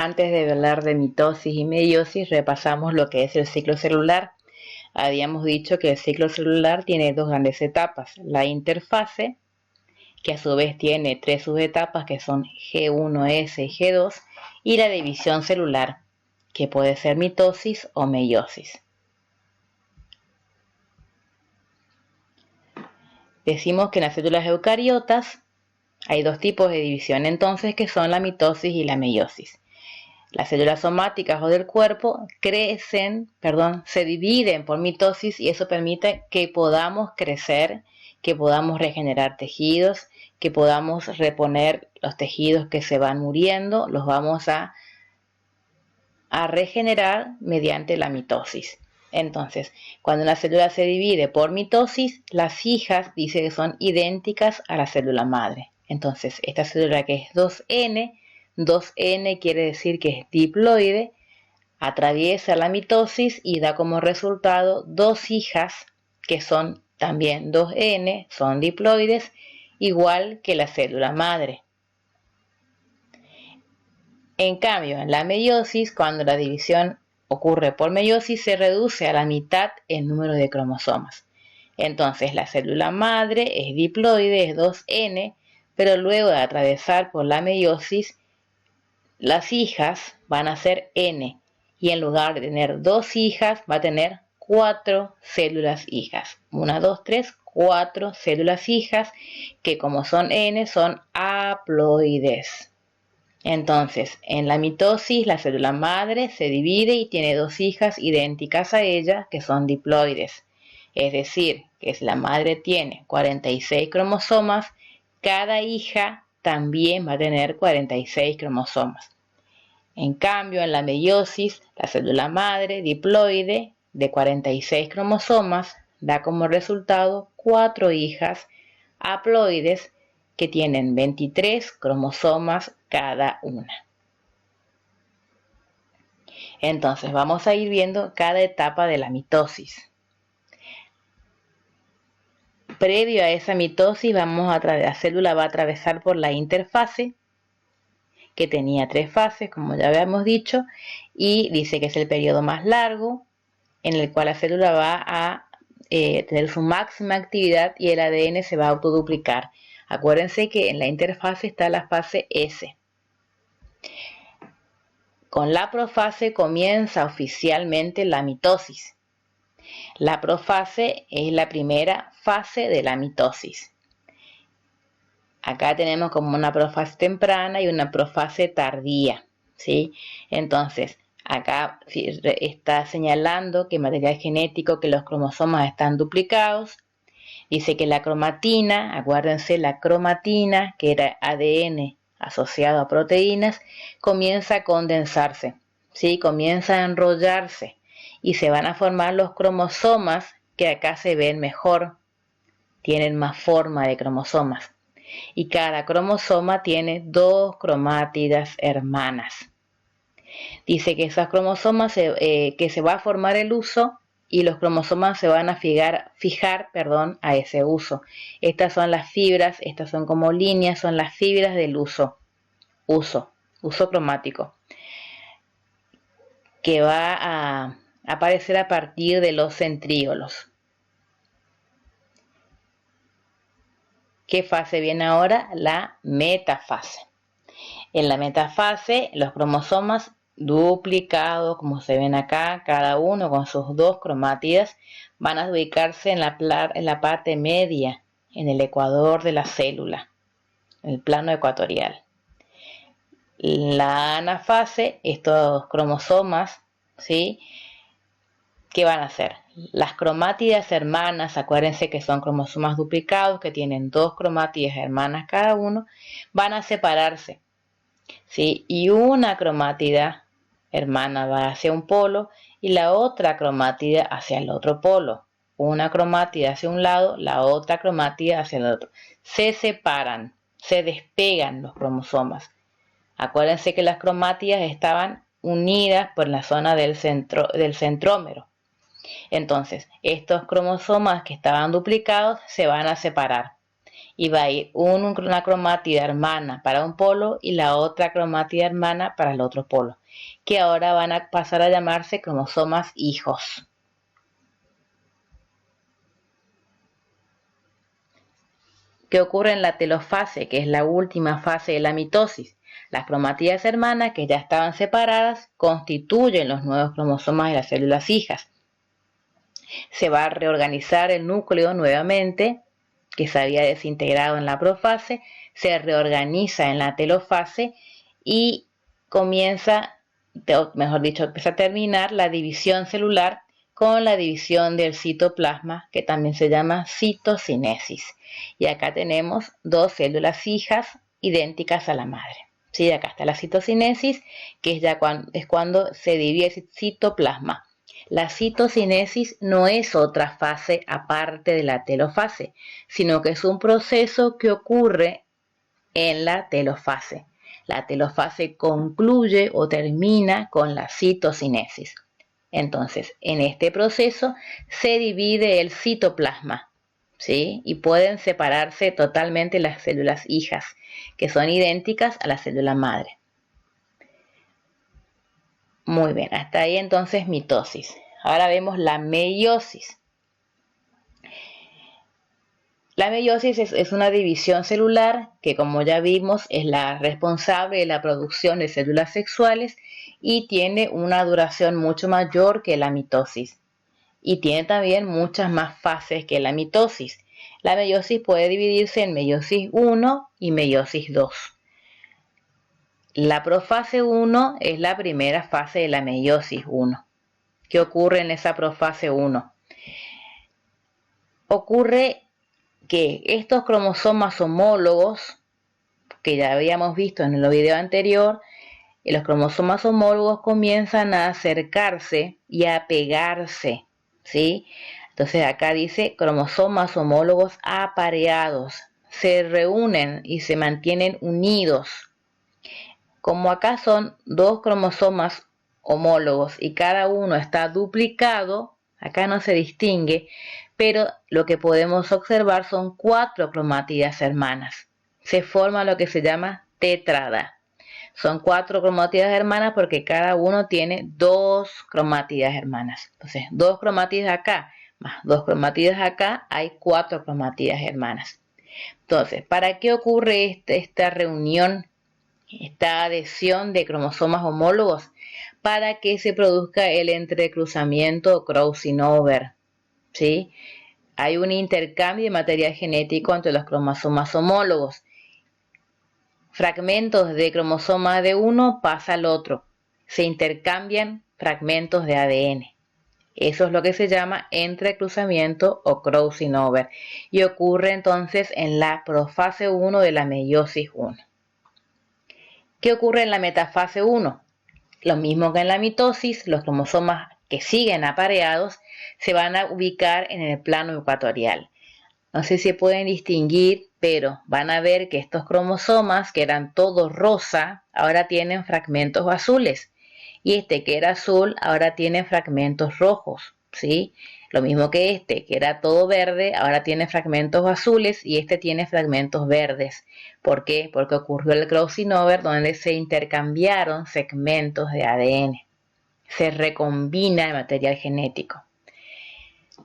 Antes de hablar de mitosis y meiosis, repasamos lo que es el ciclo celular. Habíamos dicho que el ciclo celular tiene dos grandes etapas: la interfase, que a su vez tiene tres subetapas que son G1S y G2, y la división celular, que puede ser mitosis o meiosis. Decimos que en las células eucariotas hay dos tipos de división entonces, que son la mitosis y la meiosis. Las células somáticas o del cuerpo se dividen por mitosis, y eso permite que podamos crecer, que podamos regenerar tejidos, que podamos reponer los tejidos que se van muriendo, los vamos a regenerar mediante la mitosis. Entonces, cuando una célula se divide por mitosis, las hijas dice que son idénticas a la célula madre. Entonces, esta célula que es 2N quiere decir que es diploide, atraviesa la mitosis y da como resultado dos hijas que son también 2N, son diploides, igual que la célula madre. En cambio, en la meiosis, cuando la división ocurre por meiosis, se reduce a la mitad el número de cromosomas. Entonces, la célula madre es diploide, es 2N, pero luego de atravesar por la meiosis, las hijas van a ser N, y en lugar de tener dos hijas, va a tener 4 células hijas. 1, 2, 3, 4 células hijas, que como son N, son haploides. Entonces, en la mitosis, la célula madre se divide y tiene dos hijas idénticas a ella, que son diploides. Es decir, que si la madre tiene 46 cromosomas, cada hija también va a tener 46 cromosomas. En cambio, en la meiosis, la célula madre diploide de 46 cromosomas da como resultado 4 hijas haploides que tienen 23 cromosomas cada una. Entonces, vamos a ir viendo cada etapa de la mitosis. Previo a esa mitosis, la célula va a atravesar por la interfase, que tenía 3 fases, como ya habíamos dicho, y dice que es el periodo más largo, en el cual la célula va a tener su máxima actividad y el ADN se va a autoduplicar. Acuérdense que en la interfase está la fase S. Con la profase comienza oficialmente la mitosis. La profase es la primera fase de la mitosis. Acá tenemos como una profase temprana y una profase tardía, ¿sí? Entonces, acá está señalando que material genético, que los cromosomas están duplicados. Dice que la cromatina, acuérdense, la cromatina, que era ADN asociado a proteínas, comienza a condensarse, ¿sí? Comienza a enrollarse y se van a formar los cromosomas, que acá se ven mejor, tienen más forma de cromosomas. Y cada cromosoma tiene 2 cromátidas hermanas. Dice que esas cromosomas que se va a formar el uso, y los cromosomas se van a fijar a ese uso. Estas son las fibras, estas son como líneas, son las fibras del uso cromático, que va a aparecer a partir de los centríolos. ¿Qué fase viene ahora? La metafase. En la metafase, los cromosomas duplicados, como se ven acá, cada uno con sus 2 cromátidas, van a ubicarse en la parte media, en el ecuador de la célula, en el plano ecuatorial. La anafase, estos cromosomas, ¿sí? ¿Qué van a hacer? Las cromátidas hermanas, acuérdense que son cromosomas duplicados, que tienen 2 cromátidas hermanas cada uno, van a separarse, ¿sí? Y una cromátida hermana va hacia un polo y la otra cromátida hacia el otro polo. Una cromátida hacia un lado, la otra cromátida hacia el otro. Se separan, se despegan los cromosomas. Acuérdense que las cromátidas estaban unidas por la zona del centrómero. Entonces, estos cromosomas que estaban duplicados se van a separar. y va a ir una cromátida hermana para un polo y la otra cromátida hermana para el otro polo, que ahora van a pasar a llamarse cromosomas hijos. ¿Qué ocurre en la telofase, que es la última fase de la mitosis? Las cromátidas hermanas, que ya estaban separadas, constituyen los nuevos cromosomas de las células hijas. Se va a reorganizar el núcleo nuevamente, que se había desintegrado en la profase, se reorganiza en la telofase y comienza, mejor dicho, empieza a terminar la división celular con la división del citoplasma, que también se llama citocinesis. Y acá tenemos dos células hijas idénticas a la madre. ¿Sí? Acá está la citocinesis, que es cuando se divide el citoplasma. La citocinesis no es otra fase aparte de la telofase, sino que es un proceso que ocurre en la telofase. La telofase concluye o termina con la citocinesis. Entonces, en este proceso se divide el citoplasma, ¿sí? Y pueden separarse totalmente las células hijas, que son idénticas a la célula madre. Muy bien, hasta ahí entonces mitosis. Ahora vemos la meiosis. La meiosis es una división celular que, como ya vimos, es la responsable de la producción de células sexuales y tiene una duración mucho mayor que la mitosis. Y tiene también muchas más fases que la mitosis. La meiosis puede dividirse en meiosis 1 y meiosis 2. La profase 1 es la primera fase de la meiosis 1. ¿Qué ocurre en esa profase 1? Ocurre que estos cromosomas homólogos, que ya habíamos visto en el video anterior, los cromosomas homólogos comienzan a acercarse y a pegarse, ¿sí? Entonces acá dice cromosomas homólogos apareados, se reúnen y se mantienen unidos. Como acá son dos cromosomas homólogos y cada uno está duplicado, acá no se distingue, pero lo que podemos observar son 4 cromátidas hermanas. Se forma lo que se llama tetrada. Son 4 cromátidas hermanas porque cada uno tiene 2 cromátidas hermanas. Entonces, 2 cromátidas acá más 2 cromátidas acá, hay 4 cromátidas hermanas. Entonces, ¿para qué ocurre esta reunión, esta adhesión de cromosomas homólogos? Para que se produzca el entrecruzamiento o crossing over, ¿sí? Hay un intercambio de material genético entre los cromosomas homólogos. Fragmentos de cromosoma de uno pasa al otro. Se intercambian fragmentos de ADN. Eso es lo que se llama entrecruzamiento o crossing over. Y ocurre entonces en la profase 1 de la meiosis 1. ¿Qué ocurre en la metafase 1? Lo mismo que en la mitosis, los cromosomas que siguen apareados se van a ubicar en el plano ecuatorial. No sé si se pueden distinguir, pero van a ver que estos cromosomas, que eran todos rosa, ahora tienen fragmentos azules. Y este que era azul, ahora tiene fragmentos rojos, ¿sí? Lo mismo que este, que era todo verde, ahora tiene fragmentos azules y este tiene fragmentos verdes. ¿Por qué? Porque ocurrió el crossing over donde se intercambiaron segmentos de ADN. Se recombina el material genético.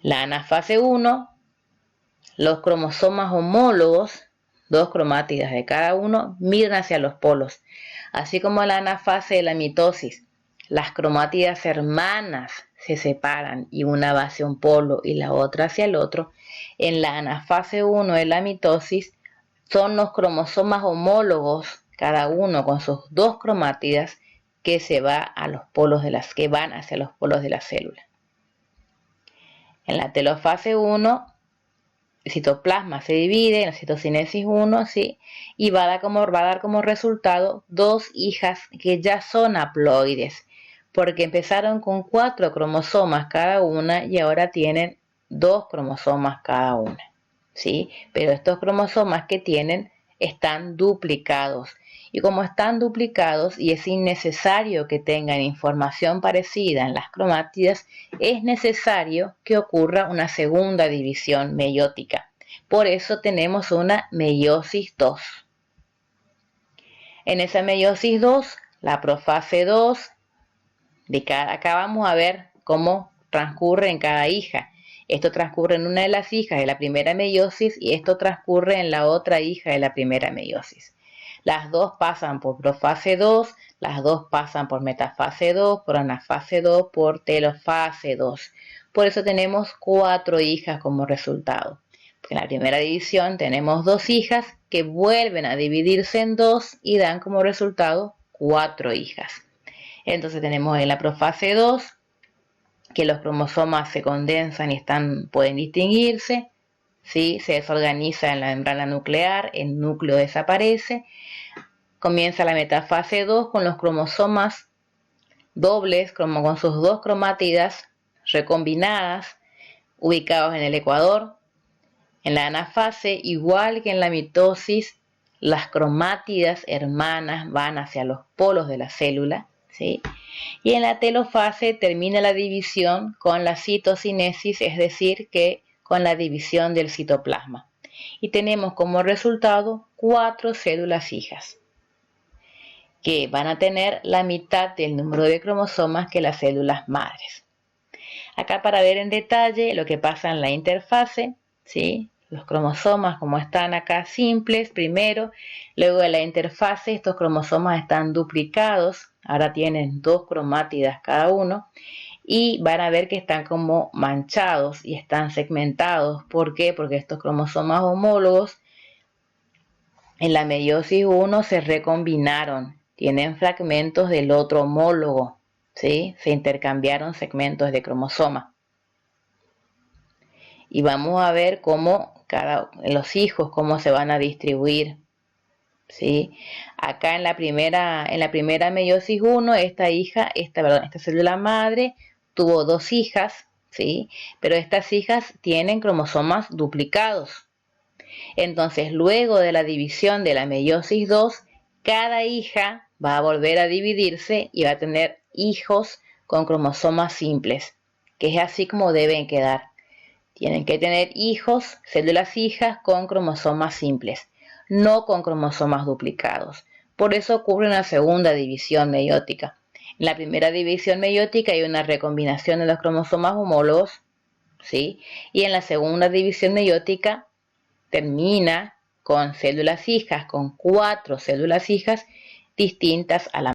La anafase 1, los cromosomas homólogos, 2 cromátidas de cada uno, migran hacia los polos. Así como la anafase de la mitosis, las cromátidas hermanas se separan y una va hacia un polo y la otra hacia el otro. En la anafase 1 de la mitosis son los cromosomas homólogos, cada uno con sus 2 cromátidas, que se va a los polos que van hacia los polos de la célula. En la telofase 1, el citoplasma se divide en la citocinesis 1, ¿sí? Y va a dar como resultado 2 hijas que ya son haploides, porque empezaron con 4 cromosomas cada una y ahora tienen 2 cromosomas cada una, ¿sí? Pero estos cromosomas que tienen están duplicados. Y como están duplicados y es innecesario que tengan información parecida en las cromátidas, es necesario que ocurra una segunda división meiótica Por eso tenemos una meiosis 2. En esa meiosis 2, la profase 2, acá vamos a ver cómo transcurre en cada hija. Esto transcurre en una de las hijas de la primera meiosis y esto transcurre en la otra hija de la primera meiosis. Las dos pasan por profase 2, las dos pasan por metafase 2, por anafase 2, por telofase 2. Por eso tenemos 4 hijas como resultado. En la primera división tenemos 2 hijas que vuelven a dividirse en 2 y dan como resultado 4 hijas. Entonces tenemos en la profase 2 que los cromosomas se condensan y pueden distinguirse, ¿sí? Se desorganiza en la membrana nuclear, el núcleo desaparece. Comienza la metafase 2 con los cromosomas dobles, como con sus 2 cromátidas recombinadas, ubicados en el ecuador. En la anafase, igual que en la mitosis, las cromátidas hermanas van hacia los polos de la célula, ¿sí? Y en la telofase termina la división con la citocinesis, es decir, que con la división del citoplasma. Y tenemos como resultado 4 células hijas, que van a tener la mitad del número de cromosomas que las células madres. Acá para ver en detalle lo que pasa en la interfase, ¿sí? Los cromosomas como están acá simples primero, luego de la interfase estos cromosomas están duplicados, ahora tienen 2 cromátidas cada uno y van a ver que están como manchados y están segmentados. ¿Por qué? Porque estos cromosomas homólogos en la meiosis 1 se recombinaron, tienen fragmentos del otro homólogo, ¿sí? Se intercambiaron segmentos de cromosoma. Y vamos a ver cómo los hijos cómo se van a distribuir, ¿sí? Acá en la primera meiosis 1, esta célula madre tuvo 2 hijas, ¿sí? Pero estas hijas tienen cromosomas duplicados. Entonces, luego de la división de la meiosis 2, cada hija va a volver a dividirse y va a tener hijos con cromosomas simples, que es así como deben quedar. Tienen que tener hijos, células hijas con cromosomas simples, no con cromosomas duplicados. Por eso ocurre una segunda división meiótica. En la primera división meiótica hay una recombinación de los cromosomas homólogos, ¿sí? Y en la segunda división meiótica termina con células hijas, con 4 células hijas distintas a la